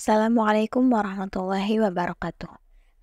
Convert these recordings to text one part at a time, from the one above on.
Assalamualaikum warahmatullahi wabarakatuh.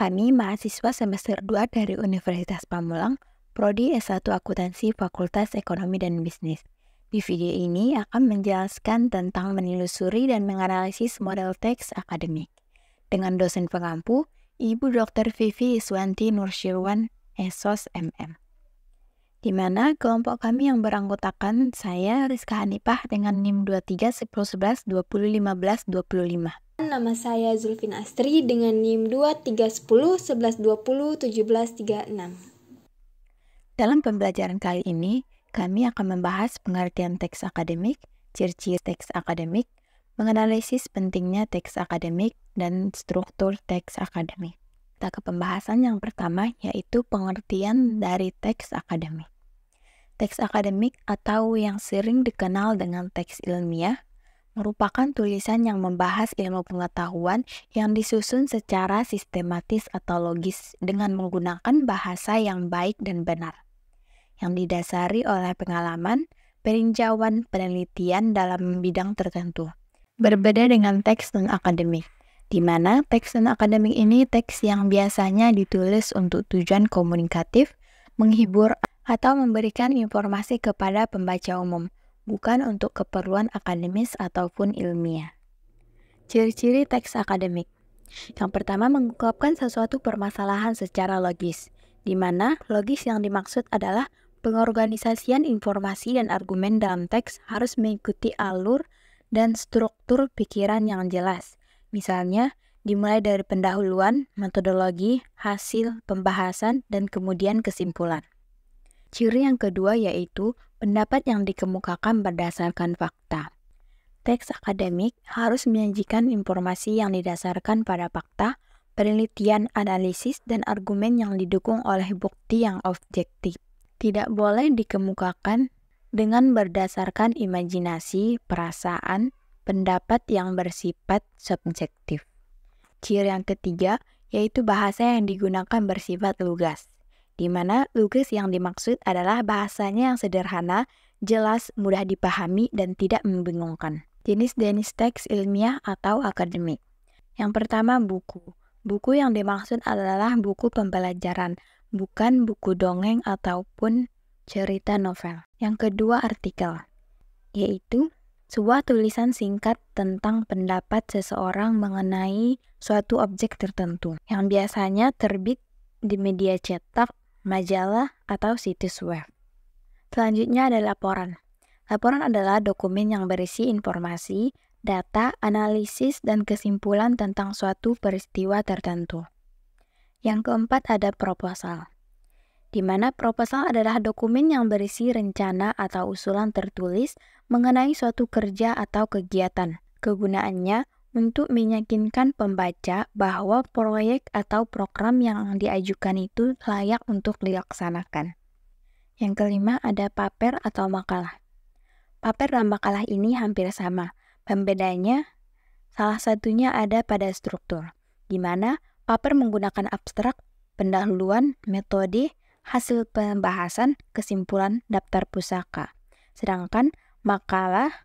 Kami mahasiswa semester 2 dari Universitas Pamulang, Prodi S1 Akuntansi Fakultas Ekonomi dan Bisnis. Di video ini akan menjelaskan tentang menelusuri dan menganalisis model teks akademik. Dengan dosen pengampu, Ibu Dr. Vivi Iswanti Nursyirwan, Esos MM. Di mana kelompok kami yang beranggotakan saya, Rizka Hanifah, dengan NIM 23 10 11 20 15 25. Nama saya Zulfin Astri dengan NIM 2310 11 20 17 36. Dalam pembelajaran kali ini, kami akan membahas pengertian teks akademik, ciri-ciri teks akademik, menganalisis pentingnya teks akademik, dan struktur teks akademik. Kita ke pembahasan yang pertama, yaitu pengertian dari teks akademik. Teks akademik atau yang sering dikenal dengan teks ilmiah merupakan tulisan yang membahas ilmu pengetahuan yang disusun secara sistematis atau logis dengan menggunakan bahasa yang baik dan benar, yang didasari oleh pengalaman, peninjauan, penelitian dalam bidang tertentu. Berbeda dengan teks non-akademik, di mana teks non-akademik ini teks yang biasanya ditulis untuk tujuan komunikatif, menghibur, atau memberikan informasi kepada pembaca umum, bukan untuk keperluan akademis ataupun ilmiah. Ciri-ciri teks akademik. Yang pertama, mengungkapkan sesuatu permasalahan secara logis, di mana logis yang dimaksud adalah pengorganisasian informasi dan argumen dalam teks harus mengikuti alur dan struktur pikiran yang jelas. Misalnya, dimulai dari pendahuluan, metodologi, hasil, pembahasan, dan kemudian kesimpulan. Ciri yang kedua yaitu pendapat yang dikemukakan berdasarkan fakta. Teks akademik harus menyajikan informasi yang didasarkan pada fakta, penelitian, analisis, dan argumen yang didukung oleh bukti yang objektif. Tidak boleh dikemukakan dengan berdasarkan imajinasi, perasaan, pendapat yang bersifat subjektif. Ciri yang ketiga yaitu bahasa yang digunakan bersifat lugas, di mana lugas yang dimaksud adalah bahasanya yang sederhana, jelas, mudah dipahami, dan tidak membingungkan. Jenis-jenis teks ilmiah atau akademik. Yang pertama, buku. Buku yang dimaksud adalah buku pembelajaran, bukan buku dongeng ataupun cerita novel. Yang kedua, artikel, yaitu sebuah tulisan singkat tentang pendapat seseorang mengenai suatu objek tertentu, yang biasanya terbit di media cetak, majalah, atau situs web. Selanjutnya ada laporan. Laporan adalah dokumen yang berisi informasi, data, analisis, dan kesimpulan tentang suatu peristiwa tertentu. Yang keempat ada proposal, di mana proposal adalah dokumen yang berisi rencana atau usulan tertulis mengenai suatu kerja atau kegiatan. Kegunaannya untuk meyakinkan pembaca bahwa proyek atau program yang diajukan itu layak untuk dilaksanakan. Yang kelima ada paper atau makalah. Paper dan makalah ini hampir sama. Pembedanya salah satunya ada pada struktur, di mana paper menggunakan abstrak, pendahuluan, metode, hasil pembahasan, kesimpulan, daftar pusaka. Sedangkan makalah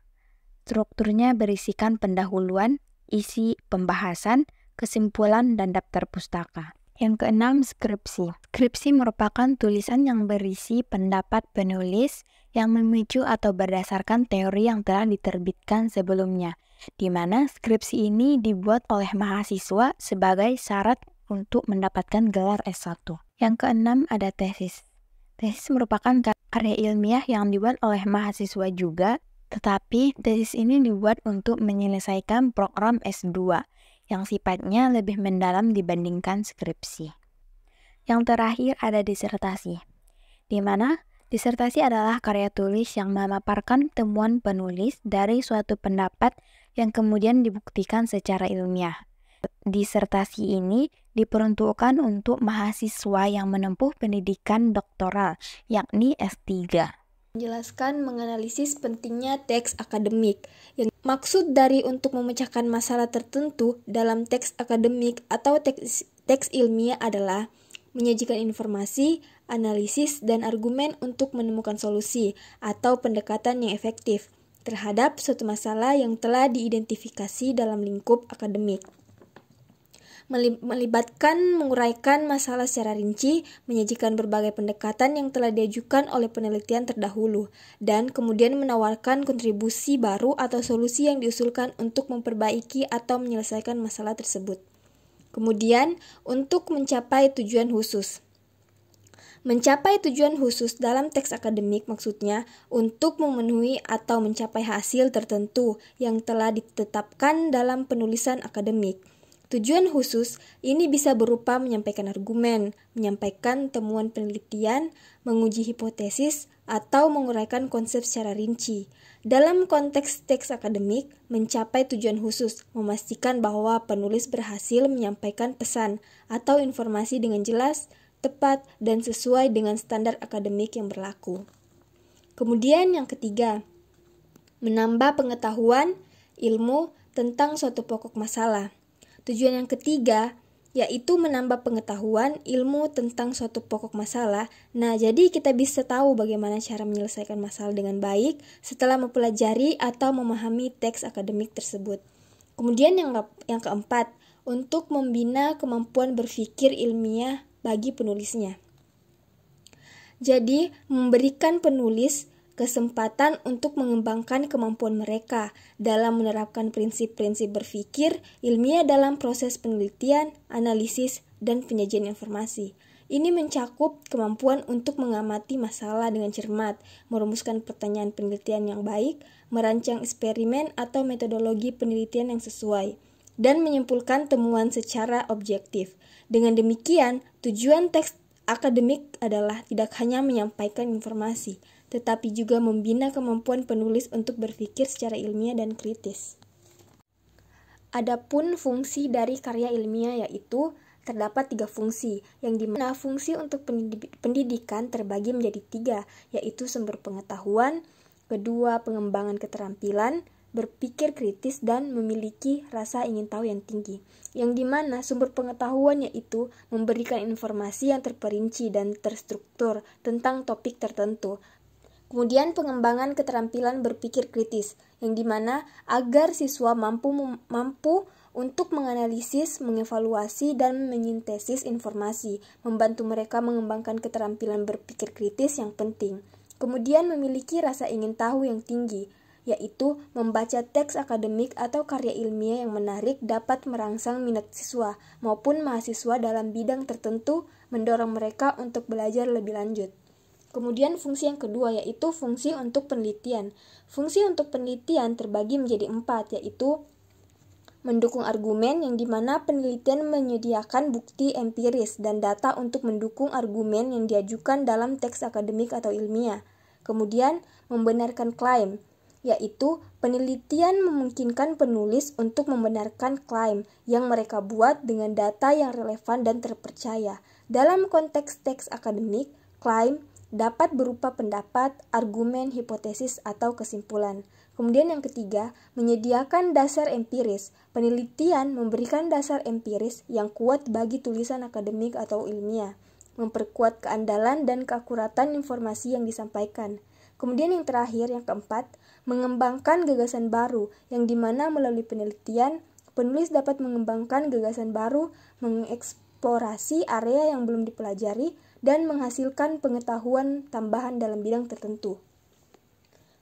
strukturnya berisikan pendahuluan, isi pembahasan, kesimpulan, dan daftar pustaka. Yang keenam, skripsi. Skripsi merupakan tulisan yang berisi pendapat penulis yang memicu atau berdasarkan teori yang telah diterbitkan sebelumnya, di mana skripsi ini dibuat oleh mahasiswa sebagai syarat untuk mendapatkan gelar S1. Yang keenam ada tesis. Tesis merupakan karya ilmiah yang dibuat oleh mahasiswa juga, tetapi tesis ini dibuat untuk menyelesaikan program S2 yang sifatnya lebih mendalam dibandingkan skripsi. Yang terakhir ada disertasi, di mana disertasi adalah karya tulis yang memaparkan temuan penulis dari suatu pendapat yang kemudian dibuktikan secara ilmiah. Disertasi ini diperuntukkan untuk mahasiswa yang menempuh pendidikan doktoral, yakni S3. Menjelaskan menganalisis pentingnya teks akademik. Yang maksud dari untuk memecahkan masalah tertentu dalam teks akademik atau teks ilmiah adalah menyajikan informasi, analisis, dan argumen untuk menemukan solusi atau pendekatan yang efektif. terhadap suatu masalah yang telah diidentifikasi dalam lingkup akademik. Melibatkan menguraikan masalah secara rinci, menyajikan berbagai pendekatan yang telah diajukan oleh penelitian terdahulu, dan kemudian menawarkan kontribusi baru atau solusi yang diusulkan untuk memperbaiki atau menyelesaikan masalah tersebut. Kemudian, untuk mencapai tujuan khusus. Mencapai tujuan khusus dalam teks akademik maksudnya untuk memenuhi atau mencapai hasil tertentu yang telah ditetapkan dalam penulisan akademik. Tujuan khusus ini bisa berupa menyampaikan argumen, menyampaikan temuan penelitian, menguji hipotesis, atau menguraikan konsep secara rinci. Dalam konteks teks akademik, mencapai tujuan khusus memastikan bahwa penulis berhasil menyampaikan pesan atau informasi dengan jelas, tepat, dan sesuai dengan standar akademik yang berlaku. Kemudian yang ketiga, menambah pengetahuan, ilmu tentang suatu pokok masalah. Tujuan yang ketiga yaitu menambah pengetahuan ilmu tentang suatu pokok masalah. Nah, jadi kita bisa tahu bagaimana cara menyelesaikan masalah dengan baik setelah mempelajari atau memahami teks akademik tersebut. Kemudian yang keempat, untuk membina kemampuan berpikir ilmiah bagi penulisnya. Jadi, memberikan penulis kesempatan untuk mengembangkan kemampuan mereka dalam menerapkan prinsip-prinsip berpikir ilmiah dalam proses penelitian, analisis, dan penyajian informasi. Ini mencakup kemampuan untuk mengamati masalah dengan cermat, merumuskan pertanyaan penelitian yang baik, merancang eksperimen atau metodologi penelitian yang sesuai, dan menyimpulkan temuan secara objektif. Dengan demikian, tujuan teks akademik adalah tidak hanya menyampaikan informasi, tetapi juga membina kemampuan penulis untuk berpikir secara ilmiah dan kritis. Adapun fungsi dari karya ilmiah yaitu terdapat 3 fungsi, yang dimana fungsi untuk pendidikan terbagi menjadi 3, yaitu sumber pengetahuan, kedua pengembangan keterampilan, berpikir kritis, dan memiliki rasa ingin tahu yang tinggi. Yang dimana sumber pengetahuan yaitu memberikan informasi yang terperinci dan terstruktur tentang topik tertentu. Kemudian pengembangan keterampilan berpikir kritis, yang dimana agar siswa mampu untuk menganalisis, mengevaluasi, dan menyintesis informasi, membantu mereka mengembangkan keterampilan berpikir kritis yang penting. Kemudian memiliki rasa ingin tahu yang tinggi, yaitu membaca teks akademik atau karya ilmiah yang menarik dapat merangsang minat siswa maupun mahasiswa dalam bidang tertentu, mendorong mereka untuk belajar lebih lanjut. Kemudian fungsi yang kedua yaitu fungsi untuk penelitian. Fungsi untuk penelitian terbagi menjadi 4, yaitu mendukung argumen, yang dimana penelitian menyediakan bukti empiris dan data untuk mendukung argumen yang diajukan dalam teks akademik atau ilmiah. Kemudian membenarkan klaim, yaitu penelitian memungkinkan penulis untuk membenarkan klaim yang mereka buat dengan data yang relevan dan terpercaya. Dalam konteks teks akademik, klaim dapat berupa pendapat, argumen, hipotesis, atau kesimpulan. Kemudian yang ketiga, menyediakan dasar empiris. Penelitian memberikan dasar empiris yang kuat bagi tulisan akademik atau ilmiah, memperkuat keandalan dan keakuratan informasi yang disampaikan. Kemudian yang terakhir, yang keempat, mengembangkan gagasan baru, yang dimana melalui penelitian, penulis dapat mengembangkan gagasan baru, mengeksplorasi area yang belum dipelajari, dan menghasilkan pengetahuan tambahan dalam bidang tertentu.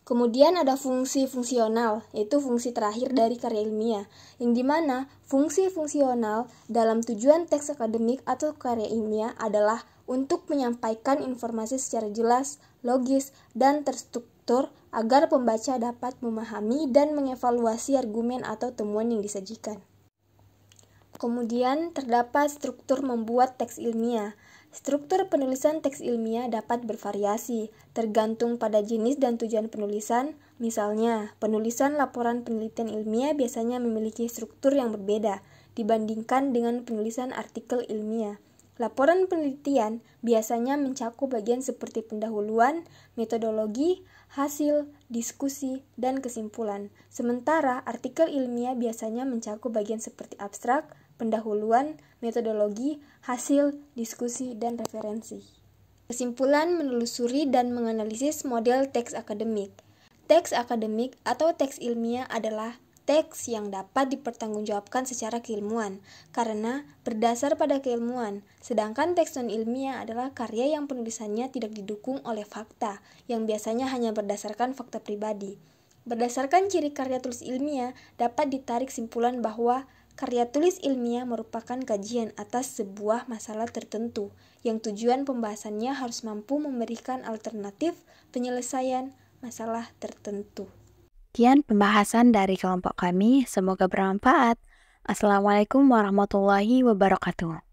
Kemudian ada fungsi fungsional, yaitu fungsi terakhir dari karya ilmiah, yang dimana fungsi fungsional dalam tujuan teks akademik atau karya ilmiah adalah untuk menyampaikan informasi secara jelas, logis, dan terstruktur agar pembaca dapat memahami dan mengevaluasi argumen atau temuan yang disajikan. Kemudian terdapat struktur membuat teks ilmiah. Struktur penulisan teks ilmiah dapat bervariasi, tergantung pada jenis dan tujuan penulisan. Misalnya, penulisan laporan penelitian ilmiah biasanya memiliki struktur yang berbeda dibandingkan dengan penulisan artikel ilmiah. Laporan penelitian biasanya mencakup bagian seperti pendahuluan, metodologi, hasil, diskusi, dan kesimpulan. Sementara artikel ilmiah biasanya mencakup bagian seperti abstrak, pendahuluan, metodologi, hasil, diskusi, dan referensi. Kesimpulan menelusuri dan menganalisis model teks akademik. Teks akademik atau teks ilmiah adalah teks yang dapat dipertanggungjawabkan secara keilmuan karena berdasar pada keilmuan, sedangkan teks non-ilmiah adalah karya yang penulisannya tidak didukung oleh fakta, yang biasanya hanya berdasarkan fakta pribadi. Berdasarkan ciri karya tulis ilmiah, dapat ditarik simpulan bahwa karya tulis ilmiah merupakan kajian atas sebuah masalah tertentu, yang tujuan pembahasannya harus mampu memberikan alternatif penyelesaian masalah tertentu. Sekian pembahasan dari kelompok kami, semoga bermanfaat. Assalamualaikum warahmatullahi wabarakatuh.